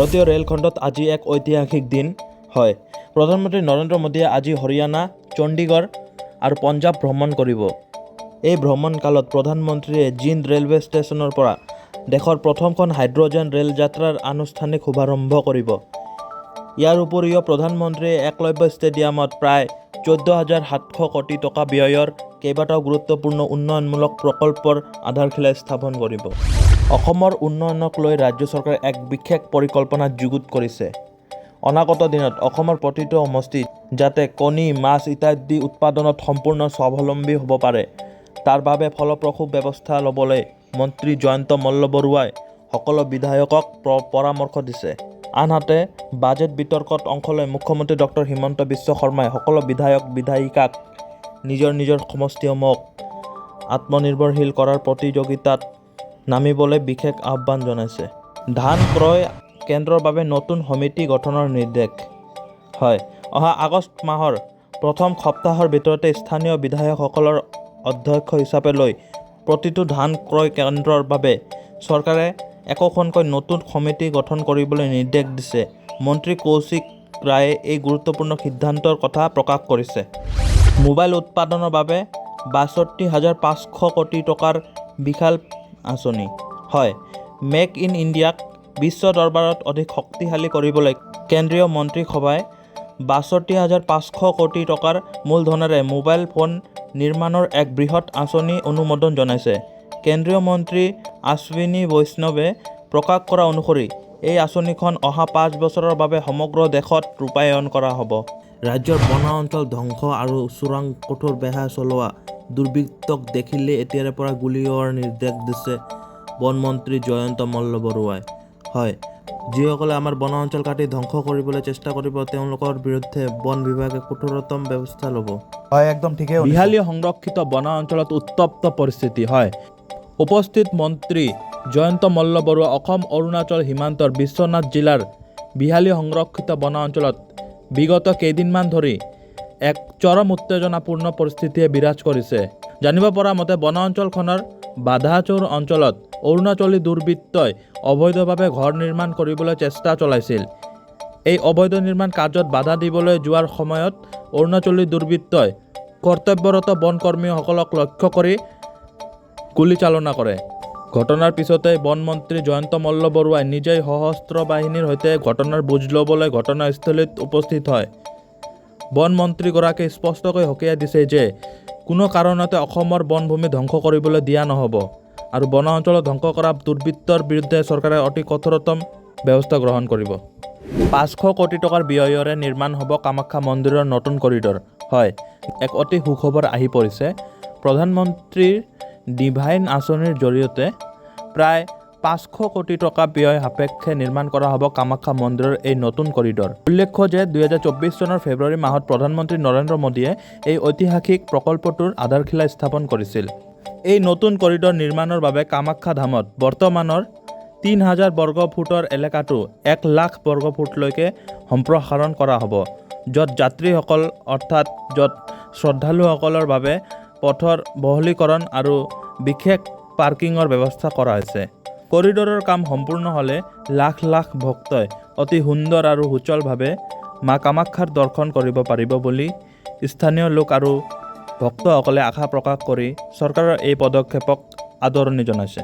ভাৰতীয় ৰেলখণ্ডত আজি এক ঐতিহাসিক দিন হয়। প্ৰধানমন্ত্ৰী নৰেন্দ্ৰ মোদীয়ে আজি হৰিয়ানা, চণ্ডীগড় আৰু পঞ্জাৱ ভ্ৰমণ কৰিব। এই ভ্ৰমণকালত প্ৰধানমন্ত্ৰীয়ে জিন্দ ৰেলৱে ষ্টেচনৰ পৰা দেশৰ প্ৰথমখন হাইড্ৰজেন ৰেল যাত্ৰাৰ আনুষ্ঠানিক শুভাৰম্ভ কৰিব। ইয়াৰ উপৰিও প্ৰধানমন্ত্ৰীয়ে একলব্য ষ্টেডিয়ামত প্ৰায় 14,700 কোটি টকা ব্যয়ৰ কেইবাটাও গুৰুত্বপূৰ্ণ উন্নয়নমূলক প্ৰকল্পৰ আধাৰশিলা স্থাপন কৰিব। অসমৰ উন্নয়নক লৈ ৰাজ্য চৰকাৰে এক বিশেষ পৰিকল্পনা যুগুত কৰিছে। অনাগত দিনত অসমৰ প্ৰতিটো সমষ্টিত যাতে কণী, মাছ ইত্যাদি উৎপাদনত সম্পূৰ্ণ স্বাৱলম্বী হ'ব পাৰে, তাৰ বাবে ফলপ্ৰসূ ব্যৱস্থা ল'বলৈ মন্ত্ৰী জয়ন্ত মল্লবৰুৱাই সকলো বিধায়কক পৰামৰ্শ দিছে। আনহাতে বাজেট বিতৰ্কত অংশ লৈ মুখ্যমন্ত্ৰী ডক্টৰ হিমন্ত বিশ্ব শৰ্মাই সকলো বিধায়ক বিধায়িকাক নিজৰ সমষ্টিসমূহক আত্মনিৰ্ভৰশীল কৰাৰ প্ৰতিযোগিতাত নামিবলৈ বিশেষ আহ্বান জনাইছে। ধান ক্ৰয় কেন্দ্ৰৰ বাবে নতুন সমিতি গঠনৰ নিৰ্দেশ হয়। অহা আগষ্ট মাহৰ প্ৰথম সপ্তাহৰ ভিতৰতে স্থানীয় বিধায়কসকলৰ অধ্যক্ষ হিচাপে লৈ প্ৰতিটো ধান ক্ৰয় কেন্দ্ৰৰ বাবে চৰকাৰে একোখনকৈ নতুন সমিতি গঠন কৰিবলৈ নিৰ্দেশ দিছে। মন্ত্ৰী কৌশিক ৰায়ে এই গুৰুত্বপূৰ্ণ সিদ্ধান্তৰ কথা প্ৰকাশ কৰিছে। মোবাইল উৎপাদনৰ বাবে 62,500 কোটি টকাৰ বিশাল আঁচনি হয়। মেক ইন ইণ্ডিয়াক বিশ্ব দৰবাৰত অধিক শক্তিশালী কৰিবলৈ কেন্দ্ৰীয় মন্ত্ৰীসভাই 62,500 কোটি টকাৰ মূলধনেৰে মোবাইল ফোন নিৰ্মাণৰ এক বৃহৎ আঁচনি অনুমোদন জনাইছে। কেন্দ্ৰীয় মন্ত্ৰী অশ্বিনী বৈষ্ণৱে প্ৰকাশ কৰা অনুসৰি এই আঁচনিখন অহা 5 বছৰৰ বাবে সমগ্ৰ দেশত ৰূপায়ণ কৰা হ'ব। ৰাজ্যৰ বনাঞ্চল ধ্বংস আৰু চোৰাং কঠোৰ বেহা চলোৱা দুৰ্বৃত্তক দেখিলে এতিয়াৰে পৰা গুলীওৱাৰ নিৰ্দেশ দিছে বনমন্ত্ৰী জয়ন্ত মল্লবৰুৱাই। হয়, যিসকলে আমাৰ বনাঞ্চল কাটি ধ্বংস কৰিবলৈ চেষ্টা কৰিব তেওঁলোকৰ বিৰুদ্ধে বন বিভাগে কঠোৰতম ব্যৱস্থা ল'ব। হয়, একদম ঠিকেই। বিহালী সংৰক্ষিত বনাঞ্চলত উত্তপ্ত পৰিস্থিতি হয়। উপস্থিত মন্ত্ৰী জয়ন্ত মল্লবৰুৱা অসম অৰুণাচল সীমান্তৰ বিশ্বনাথ জিলাৰ বিহালী সংৰক্ষিত বনাঞ্চলত বিগত কেইদিনমান ধৰি এক চৰম উত্তেজনাপূৰ্ণ পৰিস্থিতিয়ে বিৰাজ কৰিছে। জানিব পৰা মতে বনাঞ্চলখনৰ বাধাচৌৰ অঞ্চলত অৰুণাচলী দুৰ্বৃত্তই অবৈধভাৱে ঘৰ নিৰ্মাণ কৰিবলৈ চেষ্টা চলাইছিল। এই অবৈধ নিৰ্মাণ কাৰ্যত বাধা দিবলৈ যোৱাৰ সময়ত অৰুণাচলী দুৰ্বৃত্তই কৰ্তব্যৰত বনকৰ্মীসকলক লক্ষ্য কৰি গুলীচালনা কৰে। ঘটনাৰ পিছতে বনমন্ত্ৰী জয়ন্ত মল্লবৰুৱাই নিজেই সশস্ত্ৰ বাহিনীৰ সৈতে ঘটনাৰ বুজ ল'বলৈ ঘটনাস্থলীত উপস্থিত হয়। বনমন্ত্ৰীগৰাকীয়ে স্পষ্টকৈ সকীয়াই দিছে যে কোনো কাৰণতে অসমৰ বনভূমি ধ্বংস কৰিবলৈ দিয়া নহ'ব আৰু বনাঞ্চলত ধ্বংস কৰা দুৰ্বৃত্তৰ বিৰুদ্ধে চৰকাৰে অতি কঠোৰতম ব্যৱস্থা গ্ৰহণ কৰিব। 500 কোটি টকাৰ ব্যয়েৰে নিৰ্মাণ হ'ব কামাখ্যা মন্দিৰৰ নতুন কৰিডৰ হয়। এক অতি সুখবৰ আহি পৰিছে। প্ৰধানমন্ত্ৰীৰ ডিভাইন আঁচনিৰ জৰিয়তে প্ৰায় 500 কোটি টকা ব্যয় সাপেক্ষে নিৰ্মাণ কৰা হ'ব কামাখ্যা মন্দিৰৰ এই নতুন কৰিডৰ। উল্লেখ্য যে 2024 চনৰ ফেব্ৰুৱাৰী মাহত প্ৰধানমন্ত্ৰী নৰেন্দ্ৰ মোদীয়ে এই ঐতিহাসিক প্ৰকল্পটোৰ আধাৰশিলা স্থাপন কৰিছিল। এই নতুন কৰিডৰ নিৰ্মাণৰ বাবে কামাখ্যা ধামত বৰ্তমানৰ 3,000 বৰ্গ ফুটৰ এলেকাটো 1 লাখ বৰ্গ ফুটলৈকে সম্প্ৰসাৰণ কৰা হ'ব, য'ত যাত্ৰীসকল অৰ্থাৎ য'ত শ্ৰদ্ধালুসকলৰ বাবে পথৰ বহলীকৰণ আৰু বিশেষ পাৰ্কিঙৰ ব্যৱস্থা কৰা হৈছে। কৰিডৰৰ কাম সম্পূৰ্ণ হ'লে লাখ লাখ ভক্তই অতি সুন্দৰ আৰু সুচলভাৱে মা কামাখ্যাৰ দৰ্শন কৰিব পাৰিব বুলি স্থানীয় লোক আৰু ভক্তসকলে আশা প্ৰকাশ কৰি চৰকাৰৰ এই পদক্ষেপক আদৰণি জনাইছে।